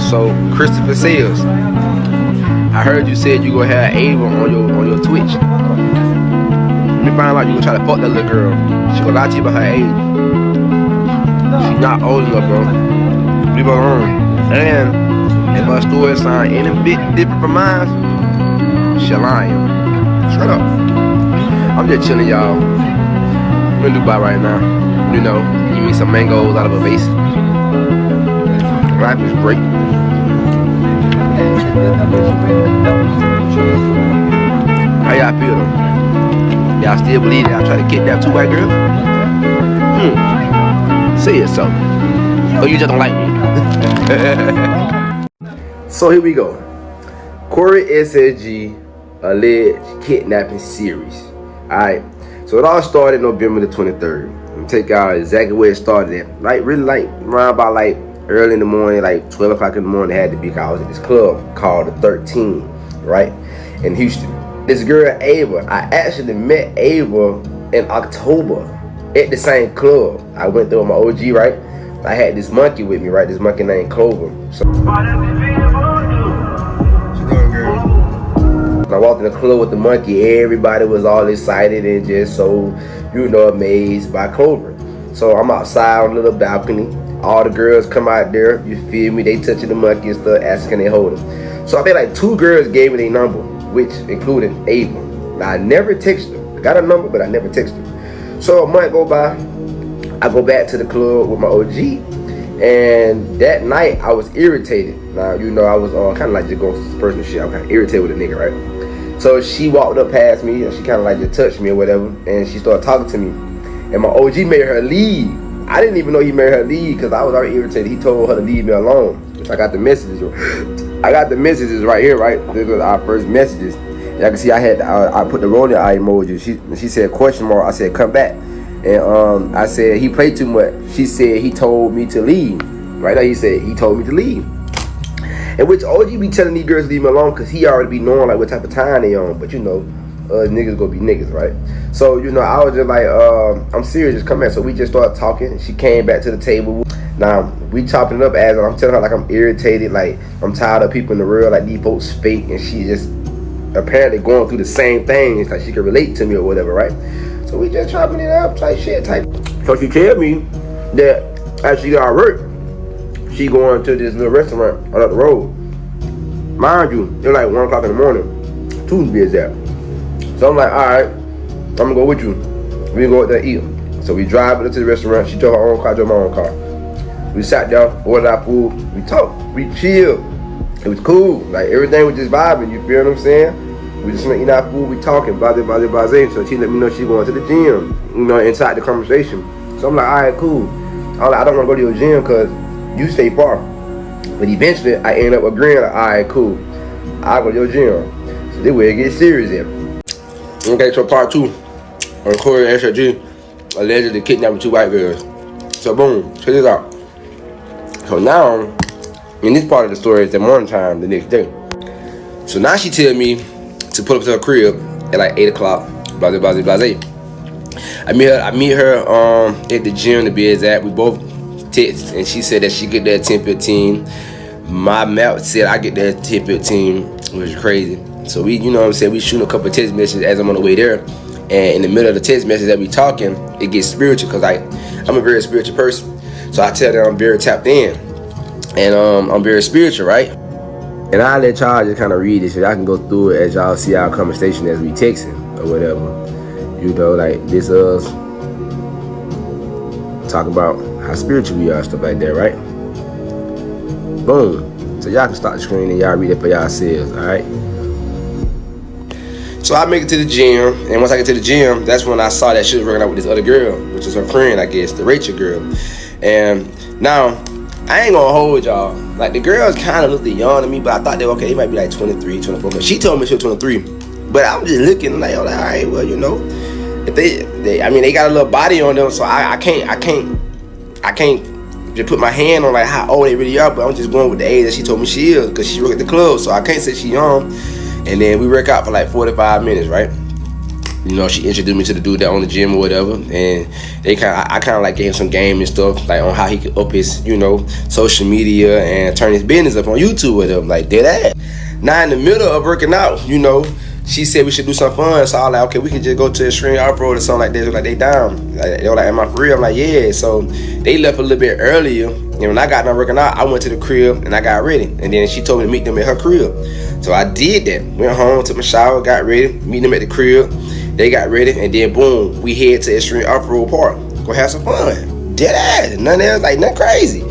So Christopher says, I heard you said you gonna have Ava on your Twitch. Let me find out you gonna try to fuck that little girl. She gonna lie to you about her age. She's not old enough, bro. Leave her alone. And if her story sound any bit different from mine, she'll lie. Straight up. I'm just chilling, y'all. I'm in Dubai right now. You know, eat me some mangoes out of a vase. Life is great. How y'all feel though? Y'all still believe that I try to kidnap 2 white girls? Say it so. Or you just don't like me? So here we go. CoreySSG alleged kidnapping series. Alright. So it all started November the 23rd. I'm gonna take y'all exactly where it started at. Like really like around about like early in the morning, like 12 o'clock in the morning, it had to be because I was at this club called the 13, right? In Houston. This girl, Ava, I actually met Ava in October at the same club. I went there with my OG, right? I had this monkey with me, right? This monkey named Clover. So when I walked in the club with the monkey, everybody was all excited and just so, you know, amazed by Clover. So I'm outside on a little balcony. All the girls come out there, you feel me? They touching the monkey and stuff, asking they hold him. So I think like 2 girls gave me their number, which included Ava. Now I never texted her. I got her number, but I never texted her. So a month go by, I go back to the club with my OG, and that night I was irritated. Now you know I was kind of like just going through some personal shit. I'm kind of irritated with a nigga, right? So she walked up past me and she kind of like just touched me or whatever, and she started talking to me, and my OG made her leave. I didn't even know he made her leave because I was already irritated. He told her to leave me alone. Which I got the messages. I got the messages right here, right? These were our first messages. Y'all can see I put the rolling eye emoji. She said question mark. I said come back. And I said he played too much. She said he told me to leave. Right now he said he told me to leave. And which OG be telling these girls to leave me alone because he already be knowing like what type of time they on. But you know, niggas gonna be niggas, right? So you know, I was just like, I'm serious, just come here. So we just started talking. She came back to the table. Now we chopping it up as I'm telling her like I'm irritated, like I'm tired of people in the world, like these folks fake, and she just apparently going through the same thing. It's like she can relate to me or whatever, right? So we just chopping it up, type shit, type. So she told me that after she got work, she going to this little restaurant on up the road. Mind you, it was like 1 o'clock in the morning. 2 to be exact. So I'm like, all right, I'm gonna go with you. We can go out there and eat. So we drive to the restaurant. She drove her own car, I drove my own car. We sat down, ordered our food, we talked, we chilled. It was cool, like everything was just vibing, you feel what I'm saying? We just eating our food, we talking, blah. So she let me know she going to the gym, you know, inside the conversation. So I'm like, all right, cool. I'm like, I don't want to go to your gym because you stay far. But eventually, I end up agreeing, like, all right, cool. I'll go to your gym. So this way it gets serious here. Okay, so part 2 on CoreySSG allegedly kidnapping 2 white girls. So boom, check this out. So now, in this part of the story, it's the morning time the next day. So now she tell me to pull up to her crib at like 8 o'clock, blah. I meet her at the gym to be exact. We both text, and she said that she get there at 10:15. My map said I get there at 10:15, which is crazy. So we, you know what I'm saying, we shooting a couple of text messages as I'm on the way there. And in the middle of the text message that we talking, it gets spiritual because I'm a very spiritual person. So I tell them I'm very tapped in. And I'm very spiritual, right? And I'll let y'all just kind of read it so y'all can go through it as y'all see our conversation as we texting or whatever. You know, like this talk about how spiritual we are, stuff like that, right? Boom. So y'all can start the screen and y'all read it for yourselves, alright? So I make it to the gym, and once I get to the gym, that's when I saw that she was working out with this other girl, which is her friend, I guess, the Rachel girl. And now, I ain't gonna hold y'all. Like, the girls kind of looked young to me, but I thought they were okay. They might be like 23, 24. But she told me she was 23. But I'm just looking like, all right, well, you know, if they got a little body on them, so I can't just put my hand on like how old they really are. But I'm just going with the age that she told me she is, because she work at the club, so I can't say she young. And then we work out for like 45 minutes, right? You know, she introduced me to the dude that owned the gym or whatever, and I kind of like gave him some game and stuff, like on how he could up his, you know, social media and turn his business up on YouTube with him, like dead ass. Now in the middle of working out, you know, she said we should do something fun, so I was like, okay, we could just go to Extreme Off-Road or something like that. They were like, they down. They were like, am I for real? I'm like, yeah. So they left a little bit earlier, and when I got done working out, I went to the crib and I got ready, and then she told me to meet them at her crib. So I did that. Went home, took my shower, got ready, meet them at the crib. They got ready, and then boom, we head to Extreme Off-Road Park. Go have some fun. Dead ass. Nothing else, like nothing crazy.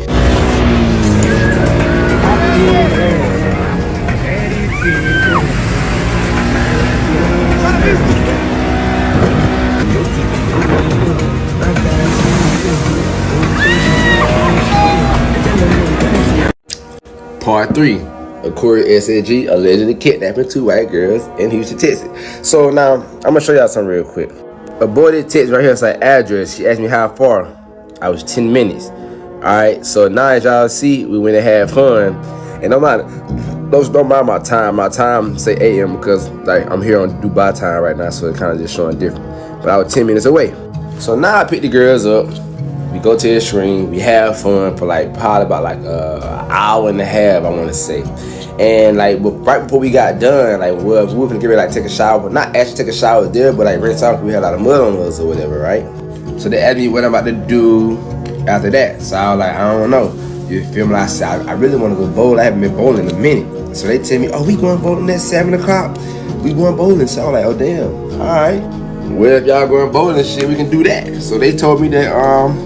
Part 3 of CoreySSG allegedly kidnapping 2 white girls in Houston, Texas. So now, I'm going to show y'all something real quick. A boy that text right here is like address. She asked me how far. I was 10 minutes. Alright, so now as y'all see, we went and had fun. And don't mind my time. My time say AM because like I'm here on Dubai time right now, so it kind of just showing different. But I was 10 minutes away. So now I pick the girls up. We go to the Extreme, we have fun for like probably about like an hour and a half, I want to say. And like right before we got done, like we were gonna get ready like take a shower, but not actually take a shower there, but like rinse off. We had a lot of mud on us or whatever, right? So they asked me what I'm about to do after that. So I was like, I don't know. You feel me? I said I really want to go bowling. I haven't been bowling in a minute. So they tell me, oh, we going bowling at 7 o'clock. We going bowling. So I was like, oh damn, all right. Well, if y'all going bowling and shit, we can do that. So they told me that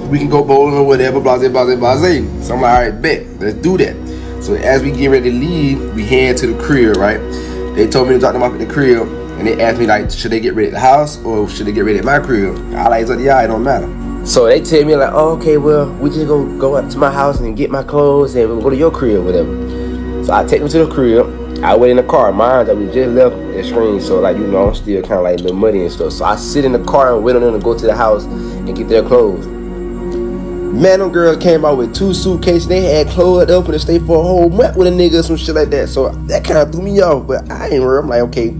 we can go bowling or whatever, blase, blase, blase. So I'm like, all right, bet, let's do that. So as we get ready to leave, we head to the crib, right? They told me to drop them off at the crib, and they asked me like, should they get ready at the house or should they get ready at my crib? I like, so yeah, it don't matter. So they tell me like, oh, okay, well, we just go up to my house and get my clothes and we'll go to your crib or whatever. So I take them to the crib. I wait in the car. Mind that we just left the Extreme, so like, you know, I'm still kind of like a little muddy and stuff. So I sit in the car and wait on them to go to the house and get their clothes. Man, them girls came out with 2 suitcases. They had clothes up and they stayed for a whole month with a nigga or some shit like that. So that kind of threw me off, but I ain't worried. I'm like, okay,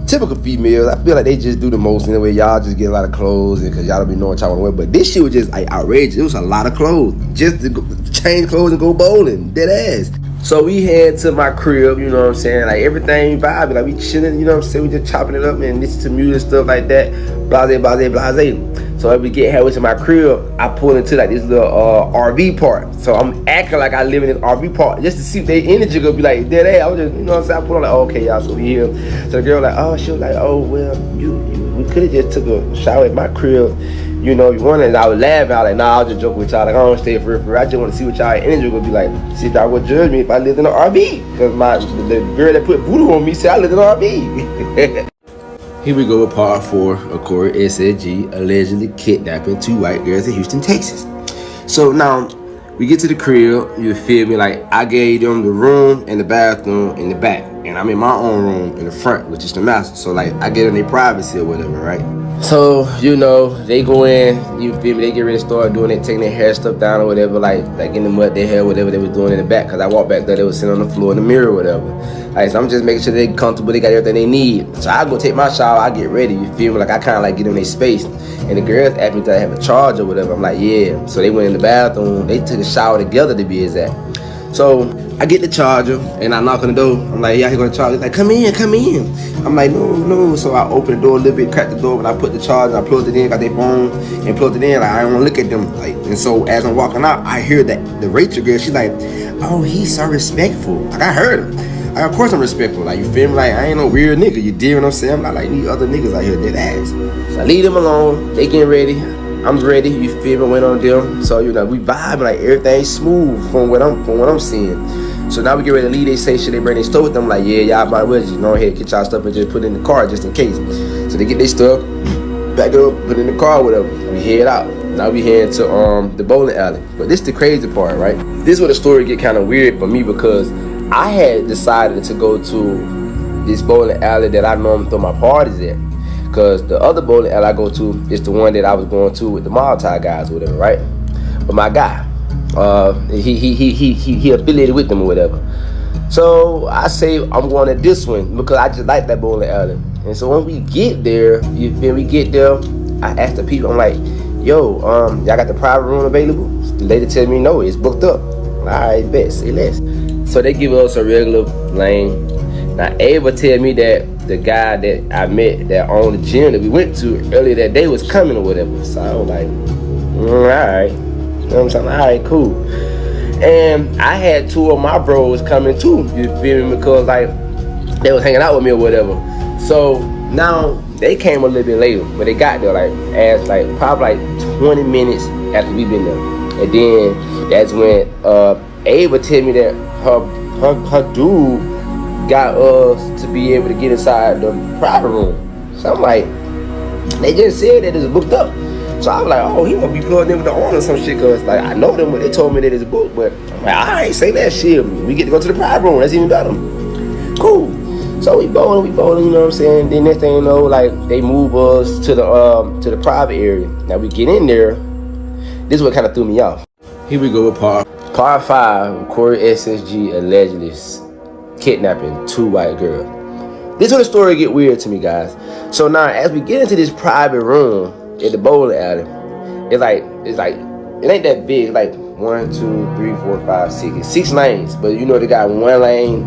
typical females. I feel like they just do the most anyway. Y'all just get a lot of clothes and because y'all don't be knowing what y'all want to wear. But this shit was just like outrageous. It was a lot of clothes just to go, change clothes and go bowling. Dead ass. So we head to my crib, you know what I'm saying? Like everything vibing, like we chilling, you know what I'm saying? We just chopping it up and listen to music, stuff like that. Blase, blase, blase. So as we get halfway to my crib, I pull into like this little RV park. So I'm acting like I live in this RV park just to see if they energy gonna be like dead ass. I was just, you know what I'm saying? I put on like, oh, okay, y'all, so we here. So the girl like, oh, she was like, oh, well, we could have just took a shower at my crib. You know, you wanted, and I was laughing. I was like, nah, I was just joking with y'all. Like, I don't stay for real. I just want to see what y'all energy would be like. See if y'all would judge me if I lived in an RV. Because the girl that put voodoo on me said I lived in an RV. Here we go with part 4 of CoreySSG allegedly kidnapping 2 white girls in Houston, Texas. So now, we get to the crib, you feel me? Like, I gave them the room and the bathroom in the back. And I'm in my own room in the front, which is the master. So, like, I get them their privacy or whatever, right? So, you know, they go in, you feel me, they get ready to start doing it, taking their hair stuff down or whatever, like in the mud, their hair, whatever they was doing in the back. Because I walked back there, they was sitting on the floor in the mirror or whatever. Like, so I'm just making sure they comfortable, they got everything they need. So I go take my shower, I get ready, you feel me, like I kind of like get in their space. And the girls asked me if I have a charge or whatever. I'm like, yeah. So they went in the bathroom, they took a shower together to be exact. So I get the charger and I knock on the door. I'm like, yeah, he's gonna charge. He's like, come in, come in. I'm like, no. So I open the door a little bit, crack the door, and I put the charger, I plugged it in, got their phone, and plugged it in. Like, I don't wanna look at them. Like, and so as I'm walking out, I hear that the Rachel girl, she's like, oh, he's so respectful. Like, I heard her. Like, of course I'm respectful. Like, you feel me? Like, I ain't no weird nigga. You dig what I'm saying? I'm not like these other niggas out here dead ass. So I leave them alone. They getting ready. I'm ready, you feel me, went on them. So, you know, we vibing, like everything's smooth from what I'm seeing. So now we get ready to leave, they say, should they bring their stuff with them? Like, yeah, y'all might well just go ahead, get y'all stuff and just put it in the car just in case. So they get their stuff, back it up, put it in the car, whatever. We head out. Now we head to the bowling alley. But this is the crazy part, right? This is where the story get kind of weird for me because I had decided to go to this bowling alley that I normally throw my parties at. Because the other bowling alley I go to is the one that I was going to with the Malta guys or whatever, right? But my guy, he affiliated with them or whatever. So I say I'm going to this one because I just like that bowling alley. And so when we get there, you feel me? Get there, I asked the people, I'm like, yo, y'all got the private room available? The lady tell me no, it's booked up. Alright, bet, say less. So they give us a regular lane. Now Ava tell me that the guy that I met that owned the gym that we went to earlier that day was coming or whatever. So I was like, alright. You know what I'm saying? Alright, cool. And I had two of my bros coming too, you feel me? Because like they was hanging out with me or whatever. So now they came a little bit later, but they got there probably 20 minutes after we been there. And then that's when Ava tell me that her dude got us to be able to get inside the private room. So I'm like, they just said that it's booked up. So I was like, oh, he must be plugged in with the owner or some shit, cause like I know them when they told me that it's booked, but I'm like, alright, say that shit. We get to go to the private room, that's even better. Cool. So we bowling, you know what I'm saying? Then next thing you know, like they move us to the private area. Now we get in there. This is what kind of threw me off. Here we go with part 5. CoreySSG allegedly kidnapping 2 white girls. This is where the story get weird to me, guys. So now as we get into this private room at the bowling alley, it's like it ain't that big. Like 1, 2, 3, 4, 5, 6. It's 6 lanes, but you know they got one lane,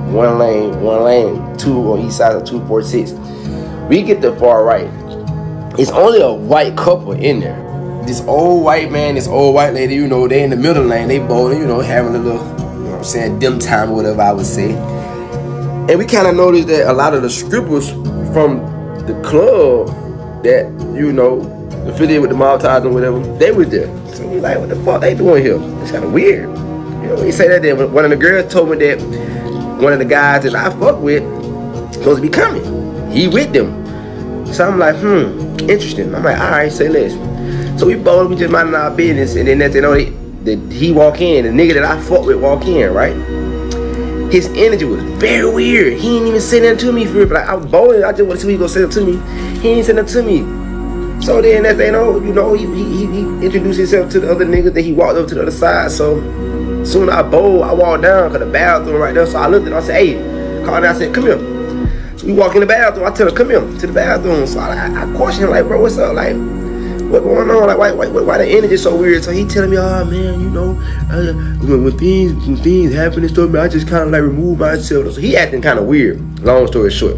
2 on each side of 2, 4, 6. We get the far right. It's only a white couple in there. This old white man, this old white lady, you know, they in the middle lane, they bowling, you know, having a little, you know what I'm saying, dim time or whatever I would say. And we kind of noticed that a lot of the strippers from the club that, you know, affiliated with the mob ties and whatever, they was there. So we like, what the fuck they doing here? It's kind of weird. You know, he said that then one of the girls told me that one of the guys that I fuck with supposed to be coming. He with them. So I'm like, interesting. I'm like, all right, say less. So we both, we just minding our business, and then you know, he walk in, the nigga that I fuck with walk in, right? His energy was very weird. He ain't even say nothing to me for it. Like I was bowling, I just want to see if he gonna say it to me. He ain't say nothing to me. So then that they know, you know, he introduced himself to the other nigga, then he walked over to the other side. So soon I bowled, I walked down, cause the bathroom right there. So I looked at him, I said, hey, called down, I said, come here. So we walk in the bathroom, I tell her, come here to the bathroom. So I question him, like, bro, what's up? Like, what going on? Like, why the energy so weird? So he telling me, oh man, you know, when things happen and stuff, man, I just kind of like remove myself. So he acting kind of weird. Long story short.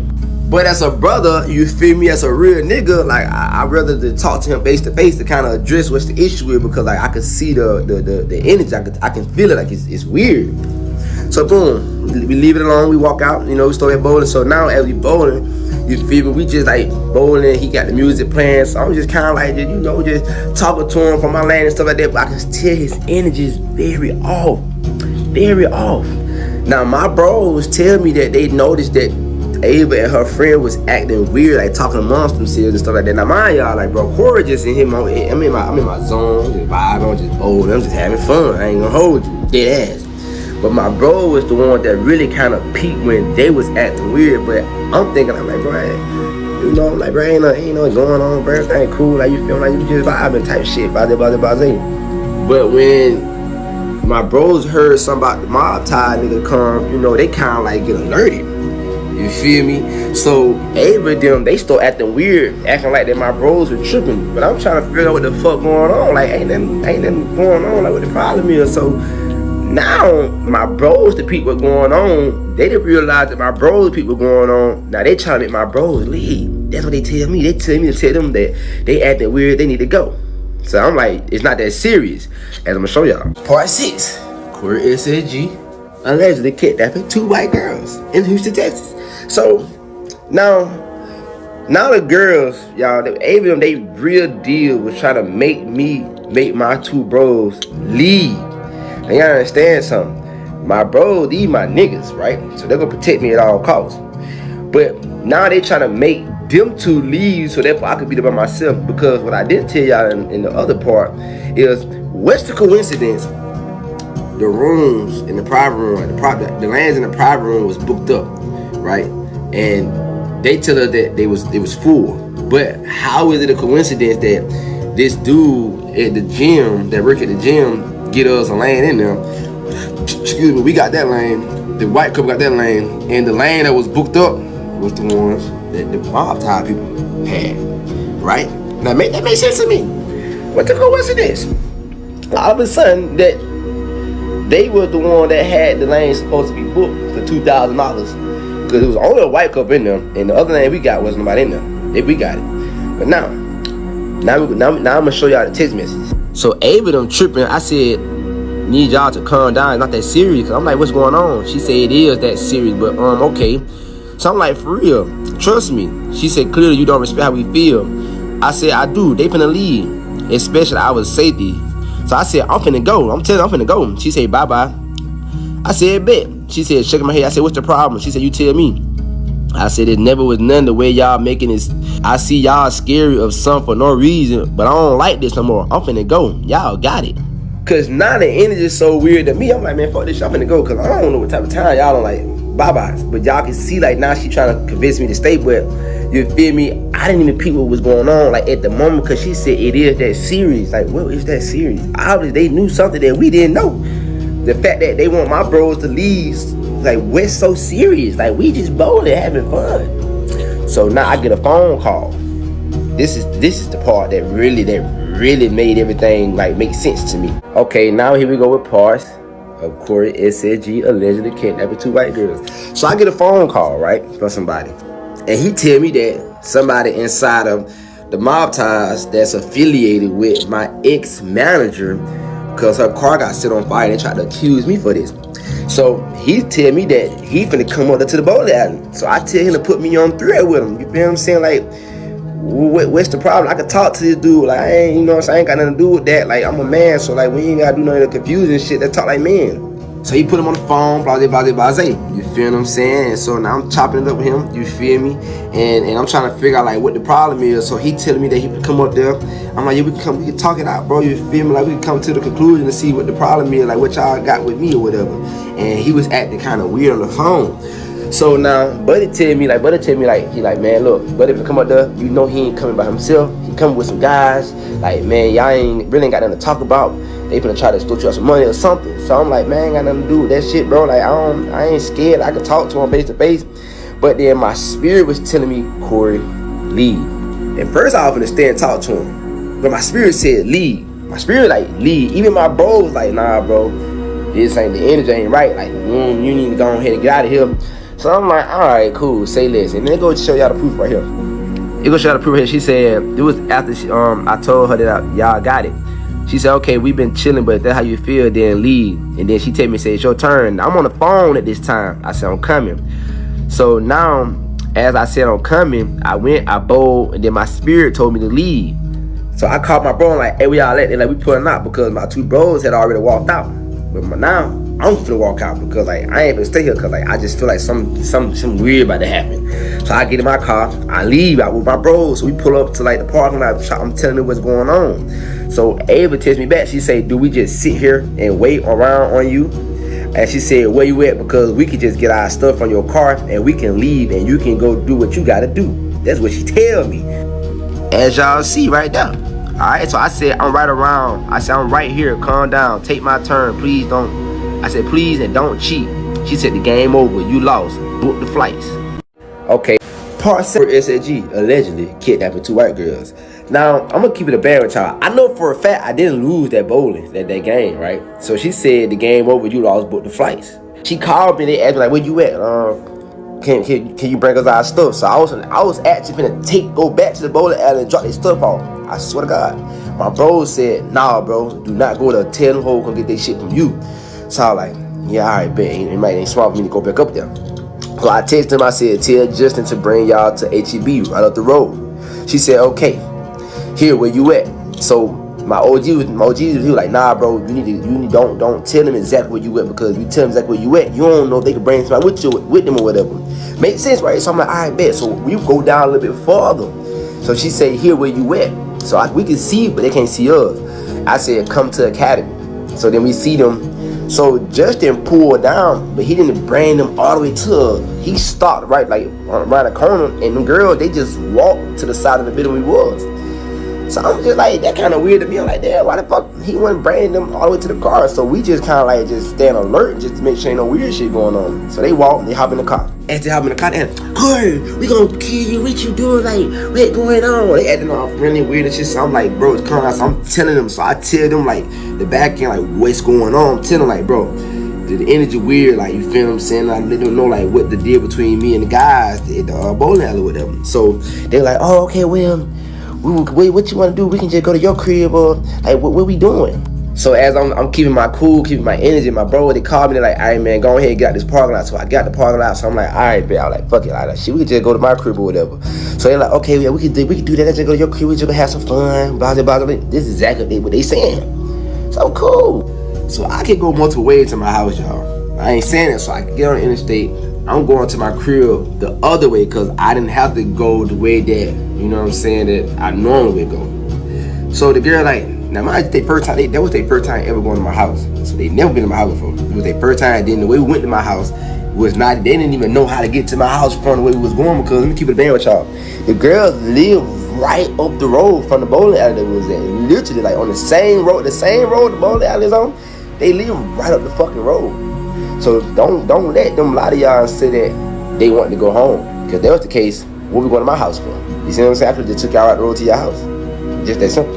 But as a brother, you feel me, as a real nigga, like I'd rather to talk to him face to face to kind of address what's the issue is, because like I can see the energy, I can feel it, like it's weird. So boom, we leave it alone. We walk out, you know, we start bowling. So now as we bowling, you feel me, we just like bowling. He got the music playing, so I'm just kind of like, you know, just talking to him from my lane and stuff like that. But I can tell his energy is very off. Now my bros tell me that they noticed that Ava and her friend was acting weird, like talking amongst themselves and stuff like that. Now mind y'all, like bro, Corey just in here, I'm in my zone, I'm just vibing, I'm just bowling, I'm just having fun. I ain't gonna hold you, dead ass. But my bro was the one that really kind of peaked when they was acting weird. But I'm thinking, I'm like, bro, you know, like, bro, ain't nothing going on, bro. Everything cool. Like, you feel like you just vibing type shit. Blah. But when my bros heard something about the mob tie nigga come, you know, they kind of like get alerted. You feel me? So Ava them, they start acting weird, acting like that my bros were tripping. But I'm trying to figure out what the fuck going on. Like, ain't nothing going on. Like, what the problem is? So now my bros, the people going on, they didn't realize that my bros, the people going on. Now they trying to make my bros leave. That's what they tell me. They tell me to tell them that they acting weird, they need to go. So I'm like, it's not that serious. As I'm gonna show y'all. Part 6. CoreySSG allegedly kidnapping 2 white girls in Houston, Texas. So now the girls, y'all, they real deal was trying to make my 2 bros leave. And y'all understand something? My bros, these my niggas, right? So they're gonna protect me at all costs. But now they trying to make them 2 leave so therefore I could be there by myself. Because what I didn't tell y'all in the other part is, what's the coincidence? The rooms in the private room, the lands in the private room was booked up, right? And they tell us that it was full. But how is it a coincidence that this dude at the gym, that work at the gym, get us a lane in there? We got that lane. The white couple got that lane, and the lane that was booked up was the ones that the mob tie people had, right? Now that makes sense to me. What the coincidence? All of a sudden, that they were the one that had the lane supposed to be booked for $2,000 because it was only a white couple in there, and the other lane we got wasn't nobody in there. We got it, but now I'm gonna show y'all the text message. So Ava them tripping. I said, need y'all to calm down. It's not that serious. Cause I'm like, what's going on? She said it is that serious, but okay. So I'm like, for real, trust me. She said, clearly you don't respect how we feel. I said, I do. They finna leave, especially our safety. So I said, I'm finna go. I'm telling you, I'm finna go. She said, bye-bye. I said, bet. She said, shaking my head. I said, what's the problem? She said, you tell me. I said, it never was none the way y'all making this. I see y'all scary of something for no reason, but I don't like this no more. I'm finna go. Y'all got it. Cause now the energy is so weird to me. I'm like, man, fuck this shit. I'm finna go. Cause I don't know what type of time y'all don't like bye-byes. But y'all can see like now she trying to convince me to stay, but you feel me? I didn't even peep what was going on like at the moment, cause she said it is that serious. Like, what is that serious? Obviously they knew something that we didn't know. The fact that they want my bros to leave, like, what's so serious? Like, we just bowling, having fun. So now I get a phone call. This is the part that really made everything like make sense to me. Okay, now here we go with parts of CoreySSG allegedly kidnapping 2 white girls. So I get a phone call, right, from somebody, and he tell me that somebody inside of the mob ties that's affiliated with my ex-manager, because her car got set on fire and they tried to accuse me for this. So he tell me that he finna come up to the bowling alley. So I tell him to put me on thread with him. You feel what I'm saying? Like, what's the problem? I could talk to this dude. Like, I ain't, you know what I'm saying? I ain't got nothing to do with that. Like, I'm a man, so like, we ain't gotta do none of the confusing shit. That talk like men. So he put him on the phone, blase, blase, blase. You feel what I'm saying? And so now I'm chopping it up with him. You feel me? And I'm trying to figure out like what the problem is. So he telling me that he could come up there. I'm like, yeah, we can talk it out, bro. You feel me? Like, we can come to the conclusion and see what the problem is, like what y'all got with me or whatever. And he was acting kind of weird on the phone. So now Buddy tell me like he like, man, look, Buddy if come up there, you know he ain't coming by himself. He coming with some guys. Like, man, y'all ain't really ain't got nothing to talk about. They finna try to extort you out some money or something. So I'm like, man, ain't got nothing to do with that shit, bro. Like, I ain't scared. I can talk to him face to face. But then my spirit was telling me, Corey, leave. And first I was finna stay and talk to him, but my spirit said leave. My spirit like leave. Even my bro was like, nah, bro, this ain't, the energy ain't right. Like, you need to go ahead and get out of here. So I'm like, all right, cool, say less. And then it go show y'all the proof right here. It go show y'all the proof right here. She said, it was after I told her that y'all got it. She said, okay, we've been chilling, but if that's how you feel, then leave. And then she tell me, say, it's your turn. I'm on the phone at this time. I said, I'm coming. So now, as I said I'm coming, I went, I bowled, and then my spirit told me to leave. So I called my bro and like, hey, we all at? They're like, we pulling out, because my 2 bros had already walked out. But now, I'm finna walk out because like I ain't gonna stay here because like I just feel like some weird about to happen. So I get in my car, I leave out with my bros. So we pull up to like the parking lot. I'm telling them what's going on. So Ava texts me back. She say, do we just sit here and wait around on you? And she said, where you at? Because we could just get our stuff on your car and we can leave and you can go do what you gotta do. That's what she tell me. As y'all see right now. Alright, so I said, I'm right around. I said, I'm right here. Calm down. Take my turn. Please don't. I said, please and don't cheat. She said, the game over. You lost. Book the flights. Okay. Part 7 SSG allegedly kidnapping 2 white girls. Now, I'm going to keep it a band with y'all. I know for a fact I didn't lose that bowling, that game, right? So she said, the game over. You lost. Book the flights. She called me and they asked me, like, where you at? Can you bring us our stuff? So I was actually finna go back to the bowling alley and drop their stuff off. I swear to God. My bros said, nah, bro, do not go to tell them who come get their shit from you. So I was like, yeah, all right, bet. It might ain't smart for me to go back up there. So I texted him, I said, tell Justin to bring y'all to HEB right up the road. She said, okay, here, where you at? So my OG was like, nah, bro, don't tell them exactly where you at, because if you tell them exactly where you at, you don't know if they can bring somebody with them or whatever. Makes sense, right? So I'm like, all right, bet. So we go down a little bit farther. So she said, here, where you at? So we can see, but they can't see us. I said, come to Academy. So then we see them. So Justin pulled down, but he didn't bring them all the way to us. He stopped right, like around the corner, and them girls, they just walked to the side of the building we was. So I'm just like, that kind of weird to me. I'm like, damn, why the fuck he wasn't bringing them all the way to the car? So we just kind of like just stand alert just to make sure ain't no weird shit going on. So they walk, they hop in the car. As they hop in the car, they're like, Corey, we gonna kill you. What you doing? Like, what going on? They acting all really weird and shit. So I'm like, bro, it's calm down. So I'm telling them. So I tell them like the back end, like what's going on. I'm telling them like, bro, the energy weird. Like, you feel what I'm saying? I let them know like what the deal between me and the guys at the bowling alley with them. So they're like, oh, okay, well, what you want to do? We can just go to your crib or like what we doing? So as I'm keeping my cool, keeping my energy, my bro, they called me, they're like, all right, man, go ahead and get out this parking lot. So I got the parking lot. So I'm like, all right, man. I'm like, fuck it. Like, shit, we can just go to my crib or whatever. So they're like, okay, yeah, we can do that. Let's just go to your crib. We just gonna have some fun. Blah, blah, blah. This is exactly what they saying. So cool. So I can go multiple ways to my house, y'all. I ain't saying it, so I can get on the interstate. I'm going to my crib the other way because I didn't have to go the way that, you know what I'm saying, that I normally would go. So the girl like, now that was their first time ever going to my house. So they never been to my house before. It was their first time. Then the way we went to my house was not, they didn't even know how to get to my house from the way we was going, because let me keep it a band with y'all. The girls live right up the road from the bowling alley that we was at. Literally like on the same road the bowling alley is on. They live right up the fucking road. So don't let them lie to y'all and say that they want to go home. Because if that was the case, what we going to my house for? You see what I'm saying? I could just took y'all out the road to your house. Just that simple.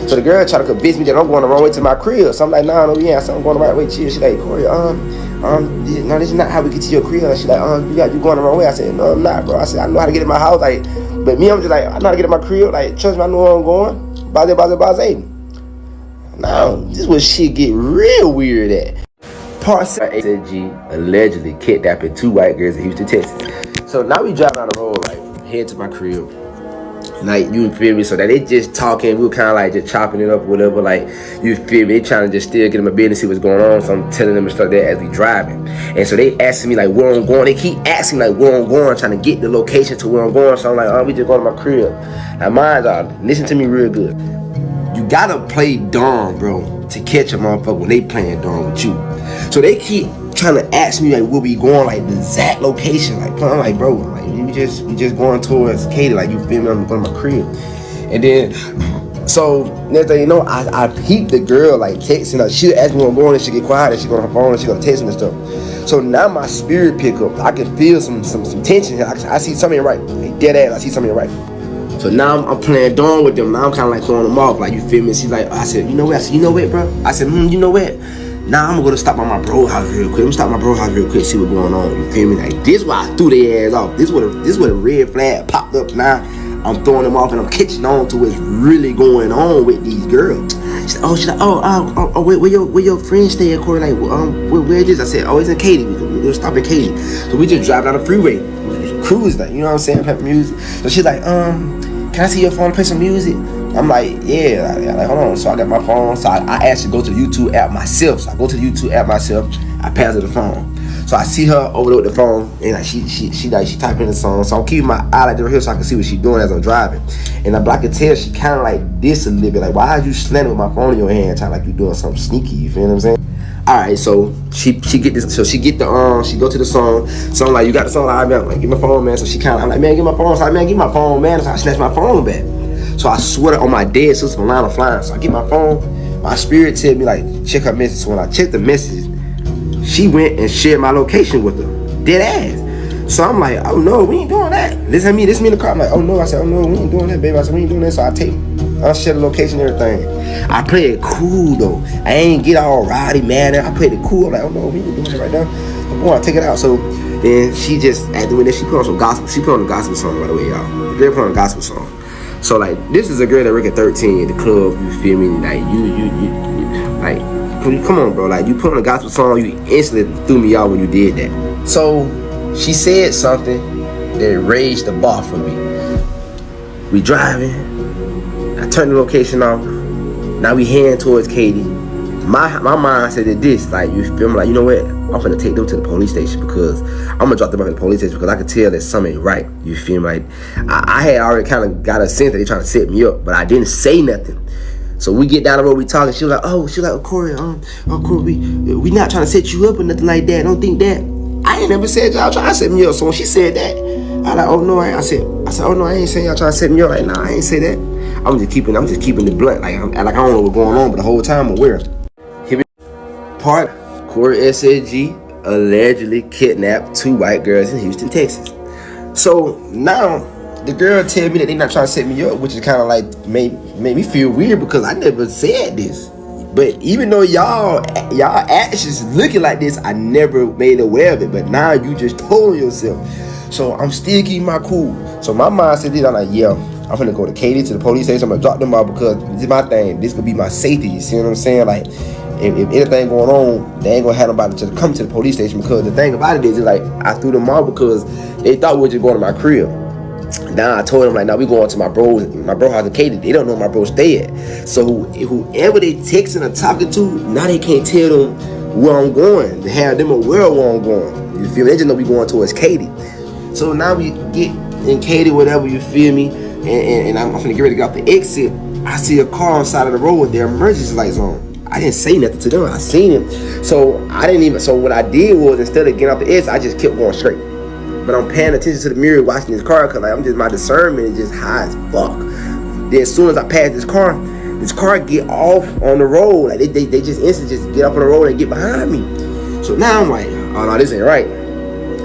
So the girl tried to convince me that I'm going the wrong way to my crib. So I'm like, nah, no, we ain't. So I'm going the right way. Chill. She like, Corey, no, this is not how we get to your crib. She like, you going the wrong way. I said, no, I'm not, bro. I said, I know how to get in my house. Like, but me, I'm just like, I know how to get in my crib. Like, trust me, I know where I'm going. Baze. Now, this is where shit get real weird at. Part 7, CSSG allegedly kidnapping 2 white girls in Houston, Texas. So now we drive down the road, like, head to my crib. Like, you feel me? So that they just talking, we were kind of like just chopping it up or whatever. Like, you feel me? They trying to just still get in my business, see what's going on. So I'm telling them and stuff there as we driving. And so they asking me like where I'm going. They keep asking like where I'm going, trying to get the location to where I'm going. So I'm like, we just going to my crib. Now mind y'all, listen to me real good. You gotta play dumb, bro, to catch a motherfucker when they playing dumb with you. So they keep trying to ask me like where we going, like the exact location. Like I'm like, bro, like we just going towards Katie, like you feel me? I'm going to my crib. And then so next thing you know, I peeped the girl like texting her. She asked me where I'm going and she get quiet and she go on her phone and she gonna text me and stuff. So now my spirit pick up. I can feel some tension here. I see something right. Like dead ass, I see something right. So now I'm playing dumb with them. Now I'm kind of like throwing them off. Like, you feel me? She's like, I said, you know what? I said, you know what, bro? I said, you know what? Now I'm gonna go to stop by my bro house real quick. I'm gonna stop by my bro house real quick, see what's going on. You feel me? Like, this why I threw their ass off. This what a red flag popped up. Now I'm throwing them off and I'm catching on to what's really going on with these girls. She's like, where your friends stay at, Corey? Like, where it is? I said, oh, it's in Katy. We'll stop in Katy. So we just drive down the freeway, cruise, like, you know what I'm saying? Play music. So she's like, can I see your phone, play some music? I'm like, yeah. Like, hold on. So I got my phone. So I actually go to the YouTube app myself. So I go to the YouTube app myself. I pass her the phone. So I see her over there with the phone, and like she typing the song. So I'm keeping my eye like over here so I can see what she's doing as I'm driving. And I can tell she kind of like this a little bit. Like, why are you slamming with my phone in your hand, trying like you doing something sneaky? You feel what I'm saying? All right, so she get this. So she get the she go to the song. So I'm like, you got the song? I'm like, give my phone, man. So she kind of, I'm like, man, give my phone. So I'm like, man, give my phone, man. So I snatch my phone back. So I swear on my dead sister, my line of flying. So I get my phone. My spirit tell me like, check her message. So when I check the message, she went and shared my location with her, dead ass. So I'm like, oh no, we ain't doing that. This me in the car. I'm like, oh no. I said, oh no, we ain't doing that, baby. I said, we ain't doing that. So I share the location and everything. I play it cool though. I ain't get all rowdy, mad. I played it cool. I'm like, oh no, we ain't doing it right now. I'm going to take it out. So then she just, at the way that she put on some gospel. She put on a gospel song, by the way, y'all. The girl put on a gospel song. So like, this is a girl that work at 13 at the club. You feel me? Like you like, come on, bro. Like, you put on a gospel song, you instantly threw me out when you did that. So she said something that raised the bar for me. We driving. I turned the location off. Now we heading towards Katy. My mind said that this, like, you feel me? Like, you know what? I'm finna take them to the police station because I'm gonna drop them off at the police station because I could tell that something ain't right. You feel me? Like, I had already kind of got a sense that they trying to set me up, but I didn't say nothing. So we get down the road, we talking. She was like, oh, Corey, Corey, we not trying to set you up or nothing like that. Don't think that. I ain't never said y'all trying to set me up. So when she said that, I like, oh no, I said, oh no, I ain't saying y'all trying to set me up. Like, nah, I ain't say that. I'm just keeping the blunt. Like I don't know what's going on, but the whole time I'm aware. Here we part. CoreySSG allegedly kidnapped 2 white girls in Houston, Texas. So now the girl tell me that they not trying to set me up, which is kind of like made me feel weird because I never said this. But even though y'all actions looking like this, I never made aware of it. But now you just told yourself. So I'm still keeping my cool. So my mind said this, I'm like, yeah, I'm gonna go to Katy to the police station. I'm gonna drop them off because this is my thing. This could be my safety. You see what I'm saying? Like, if anything going on, they ain't gonna have nobody to come to the police station. Because the thing about it is like, I threw them off because they thought we were just going to my crib. Now I told them like, now we going to my bro house in Katy. They don't know my bro stay at. So whoever they texting or talking to, now they can't tell them where I'm going. They have them aware of where I'm going. You feel me? They just know we going towards Katy. So now we get in Katy, whatever, you feel me? And I'm gonna get ready to get off the exit. I see a car on the side of the road with their emergency lights on. I didn't say nothing to them. I seen it. So what I did was, instead of getting off the exit, I just kept going straight. But I'm paying attention to the mirror watching this car because like, my discernment is just high as fuck. Then as soon as I pass this car get off on the road. Like they just instantly just get up on the road and get behind me. So now I'm like, oh no, this ain't right.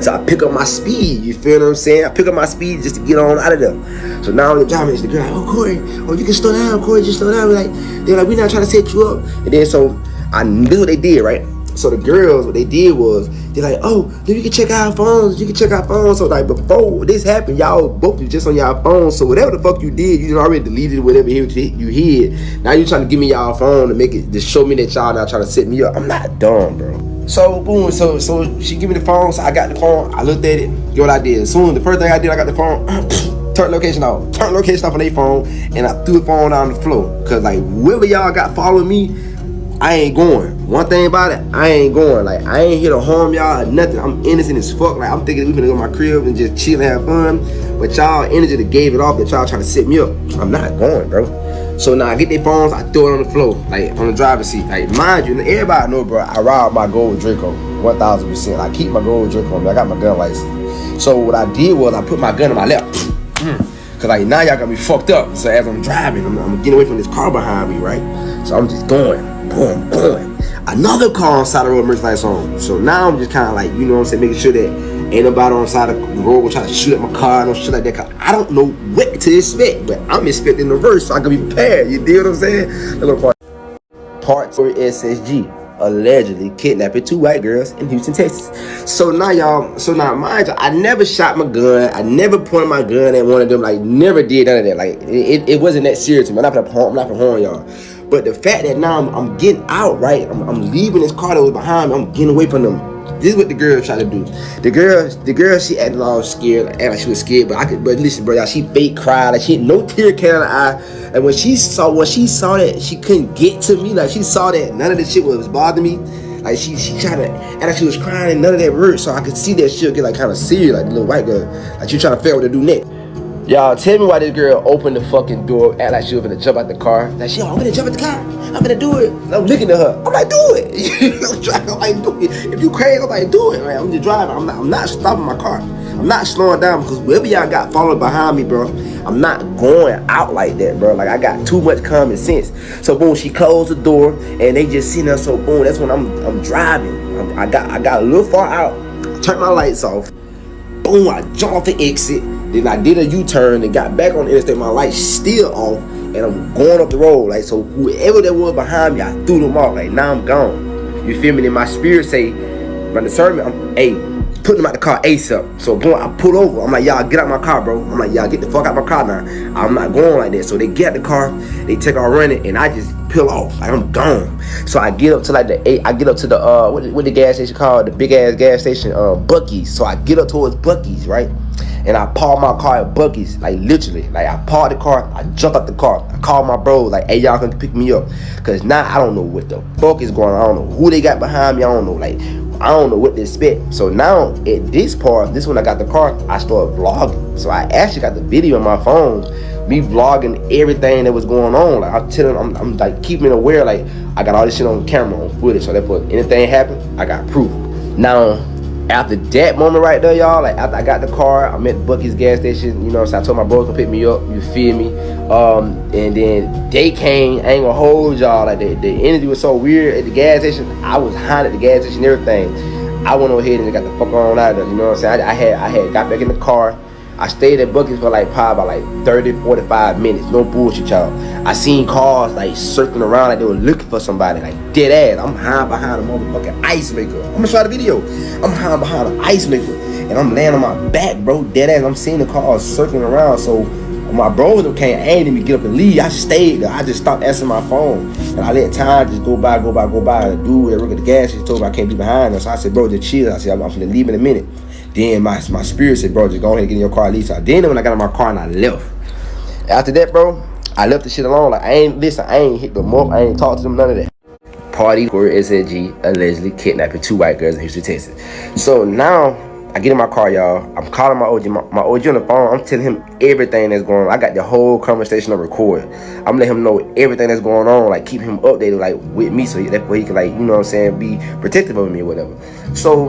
So I pick up my speed, you feel what I'm saying? I pick up my speed just to get on out of there. So now I'm driving, the girl like, oh Corey, oh you can slow down, Corey, just slow down. They're like, we're not trying to set you up. And then so this is what they did, right? So the girls, what they did was, they're like, oh, then you can check our phones. You can check our phones. So like before this happened, y'all both was just on y'all phones. So whatever the fuck you did, you already deleted whatever you hid. Now you trying to give me y'all phone to make it, to show me that y'all not trying to set me up. I'm not dumb, bro. So boom, so she give me the phone. So I got the phone. I looked at it. You know what I did? Soon the first thing I did, I got the phone. Turn location off on their phone, and I threw the phone on the floor. Cause like whoever y'all got following me, I ain't going. One thing about it, I ain't going. Like, I ain't here to harm y'all or nothing. I'm innocent as fuck. Like, I'm thinking we finna go to my crib and just chill and have fun. But y'all energy that gave it off that y'all trying to set me up. I'm not going, bro. So now I get their phones, I throw it on the floor, like on the driver's seat. Like, mind you, everybody know, bro, I ride my gold Draco, 1000%. I keep my gold Draco on me. I got my gun license. So what I did was I put my gun in my lap. Cause like now y'all got me fucked up. So as I'm driving, I'm getting away from this car behind me, right? So I'm just going. Boom, boom. Another car on side of the road, emergency lights on. So now I'm just kind of like, you know what I'm saying, making sure that ain't nobody on the side of the road will try to shoot at my car, no shit like that. Cause I don't know what to expect, but I'm expecting the worst, so I can be prepared. You deal what I'm saying? The little part for SSG allegedly kidnapping 2 white girls in Houston, Texas. So now mind you, I never shot my gun. I never pointed my gun at one of them. Like, never did none of that. Like, it wasn't that serious to me. I'm not gonna harm y'all. But the fact that now I'm getting out, right? I'm leaving this car that was behind me. I'm getting away from them. This is what the girl tried to do. The girl, she acted all scared, like she was scared. But listen, bro, y'all, she fake cried, like she had no tear came out of her eye. And when she saw that she couldn't get to me, like she saw that none of this shit was bothering me. Like she tried to act like she was crying and none of that hurt. So I could see that she'll get like kind of serious, like the little white girl, like she trying to figure out what to do next. Y'all, tell me why this girl opened the fucking door, act like she was gonna jump out the car. Like, I'm gonna jump out the car. I'm gonna do it. And I'm looking at her. I'm like, do it. I'm trying. I'm like, do it. If you crazy, I'm like, do it. Right? I'm just driving. I'm not stopping my car. I'm not slowing down because whoever y'all got following behind me, bro, I'm not going out like that, bro. Like, I got too much common sense. So boom, she closed the door and they just sitting there. So boom, that's when I'm driving. I got a little far out. Turned my lights off. Boom, I jumped off the exit. Then I did a U-turn and got back on the interstate. My lights still off, and I'm going up the road. Like, so whoever that was behind me, I threw them off. Like, now I'm gone. You feel me? Then my spirit say, my discernment, putting them out the car ASAP. So boom, I pull over. I'm like, y'all get out my car, bro. I'm like, y'all get the fuck out my car now. I'm not going like that. So they get out the car, they take off running, and I just peel off. Like, I'm gone. So I get up to like I get up to the what the gas station called, the big ass gas station, Buc-ee's. So I get up towards Buc-ee's, right? And I parked my car at Buc-ee's, like literally. Like, I parked the car, I jumped out the car. I called my bro, like, hey, y'all can pick me up. Cause now I don't know what the fuck is going on. I don't know who they got behind me. I don't know, like, I don't know what to expect. So now at this part, when I got the car, I started vlogging. So I actually got the video on my phone, me vlogging everything that was going on. Like, I'm telling, I'm like keeping it aware. Like, I got all this shit on camera, on footage. So that put anything happen, I got proof. Now, After that moment right there, y'all, like after I got the car, I'm at Bucky's gas station, you know, so I told my bros to pick me up, you feel me? And then they came, I ain't gonna hold y'all, like the energy was so weird at the gas station. I was hot at the gas station and everything. I went ahead and got the fuck on out of there, you know what I'm saying? I had got back in the car. I stayed at Bucky's for like probably about like 30, 45 minutes. No bullshit, y'all. I seen cars like circling around like they were looking for somebody, like dead ass. I'm hiding behind a motherfucking ice maker. I'm gonna show the video. I'm hiding behind an ice maker and I'm laying on my back, bro. Dead ass. I'm seeing the cars circling around. So my bros came aiming me, get up and leave. I stayed there. I just stopped answering my phone. And I let time just go by. And the dude that worked at the gas station told me I can't be behind them. So I said, bro, just chill. I said, I'm gonna leave in a minute. Then my spirit said, bro, just go ahead and get in your car at least. Then when I got in my car and I left. After that, bro, I left the shit alone. Like I ain't hit them up, I ain't talked to them, none of that. Party, CoreySSG allegedly kidnapping 2 white girls in Houston, Texas. So now I get in my car, y'all. I'm calling my OG, my OG on the phone. I'm telling him everything that's going on. I got the whole conversation on record. I'm letting him know everything that's going on, like keep him updated, like with me, so that way he can, like, you know what I'm saying, be protective of me or whatever. So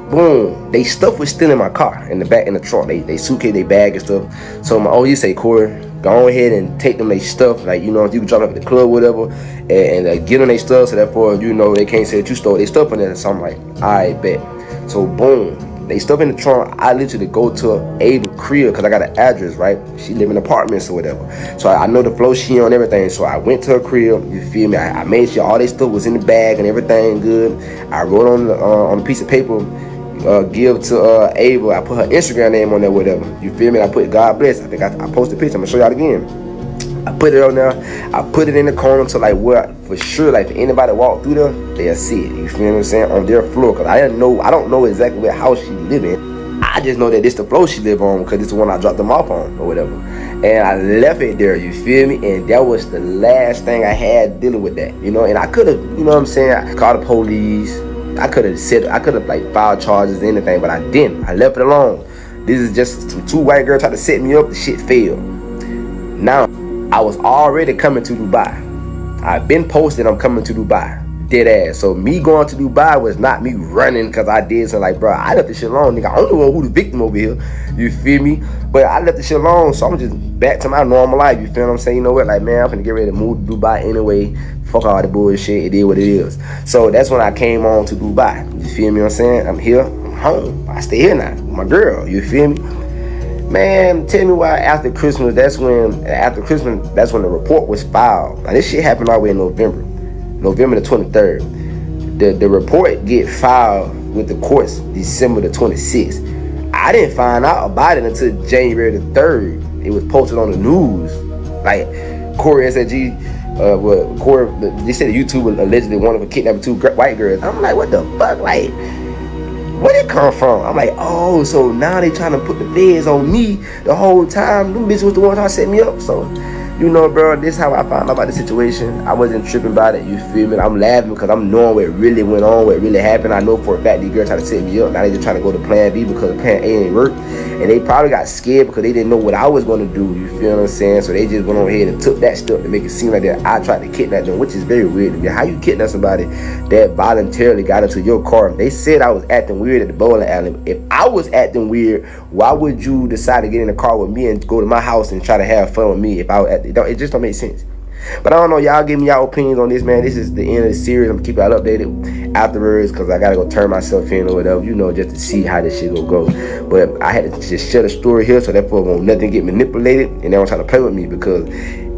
boom, they stuff was still in my car, in the back, in the trunk. They suitcase, they bag and stuff. So my OG say, Corey, go ahead and take them they stuff, like, you know, if you can drop them at the club or whatever, and get them they stuff, so therefore, you know, they can't say that you stole their stuff in there. So I'm like, alright, bet. So boom, they stuff in the trunk. I literally go to Ava crib because I got an address, right? She live in apartments or whatever. So I know the flow she on, everything. So I went to her crib, you feel me? I made sure all their stuff was in the bag and everything good. I wrote on a piece of paper, give to Ava. I put her Instagram name on there, whatever. You feel me? I put God bless. I think I posted a picture. I'm gonna show y'all again. I put it on there. I put it in the corner to like where for sure, like if anybody walk through there, they'll see it. You feel what I'm saying? On their floor, cause I don't know exactly what house she live in. I just know that this the floor she live on because this is the one I dropped them off on or whatever. And I left it there. You feel me? And that was the last thing I had dealing with that. You know, and I could have, you know what I'm saying? I called the police. I could have like filed charges or anything, but I didn't. I left it alone. This is just 2 white girls tried to set me up. The shit failed. Now, I was already coming to Dubai. I've been posting I'm coming to Dubai. Dead ass. So me going to Dubai was not me running because I did something. Like, bro, I left the shit alone, nigga. I don't know who the victim over here. You feel me? But I left the shit alone, so I'm just back to my normal life. You feel what I'm saying? You know what? Like, man, I'm finna get ready to move to Dubai anyway. Fuck all the bullshit. It is what it is. So that's when I came on to Dubai. You feel me what I'm saying? I'm here. I'm home. I stay here now with my girl. You feel me? Man, tell me why after Christmas, that's when the report was filed. Now this shit happened all the way in November the 23rd. The report get filed with the courts December the 26th. I didn't find out about it until January the 3rd. It was posted on the news. Like CoreySSG, they said YouTube allegedly wanted to kidnap 2 white girls. I'm like, what the fuck? Like, where did it come from? I'm like, oh, so now they trying to put the feds on me the whole time. Them bitches was the ones trying to set me up. So, you know, bro, this is how I found out about the situation. I wasn't tripping about it, you feel me? I'm laughing because I'm knowing what really went on, what really happened. I know for a fact these girls tried to set me up. Now they just trying to go to plan B because plan A ain't work. And they probably got scared because they didn't know what I was going to do, you feel what I'm saying? So they just went on ahead and took that step to make it seem like that I tried to kidnap them, which is very weird to me. How you kidnap somebody that voluntarily got into your car? They said I was acting weird at the bowling alley. If I was acting weird, why would you decide to get in the car with me and go to my house and try to have fun with me if I was at it just don't make sense. But I don't know, y'all give me y'all opinions on this, man. This is the end of the series. I'm gonna keep y'all updated afterwards because I gotta go turn myself in or whatever, you know, just to see how this shit go. But I had to just share the story here so therefore won't nothing get manipulated and they don't try to play with me because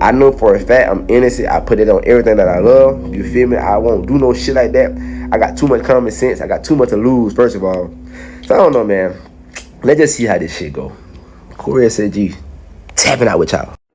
I know for a fact I'm innocent. I put it on everything that I love. You feel me? I won't do no shit like that. I got too much common sense. I got too much to lose, first of all. So I don't know, man. Let's just see how this shit go. CoreySSG tapping out with y'all.